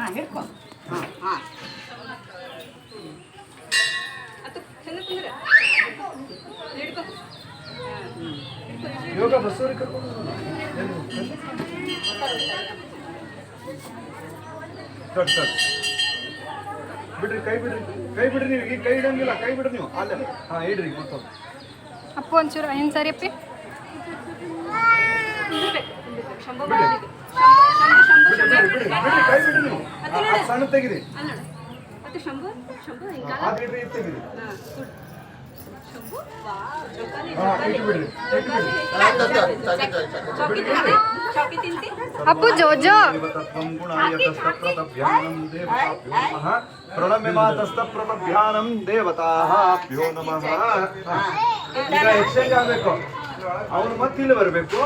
ಹಿಡ್ಕೊ ಯೋಗ ಬಸ್ಸವ್ರಿಗೆ ಕರ್ಕೊಂಡು ಬಿಡ್ರಿ ಕೈ ಬಿಡ್ರಿ ನೀವು ಈಗ ಕೈ ಇಡಂಗಿಲ್ಲ ಕೈ ಬಿಡ್ರಿ ನೀವು ಅಲ್ಲೇ ಹಾಂ ಇಡ್ರಿ ಮತ್ತೊಂದು ಅಪ್ಪು ಒಂಚೂರು ಏನು ಸರಿ ಅಪ್ಪಿ ಬಿಡ್ರಿ ಕೈ ಬಿಡ್ರಿ ನೀವು ಸಣ್ಣ ತೆಗಿರಿ ಇಡ್ರಿ ತೆಗಿರಿ ಅಪ್ಪು ಜೋಜೋ ಪ್ರಣಮ್ಯ ಮಾತಸ್ತಪ್ರತಭ್ಯಾನಂ ದೇವತಾಭ್ಯೋ ನಮಃ ಈಗ ಎಕ್ಸ್ಚೇಂಜ್ ಆಗಬೇಕು ಅವನು ಮತ್ತೆ ಇಲ್ಲಿ ಬರಬೇಕು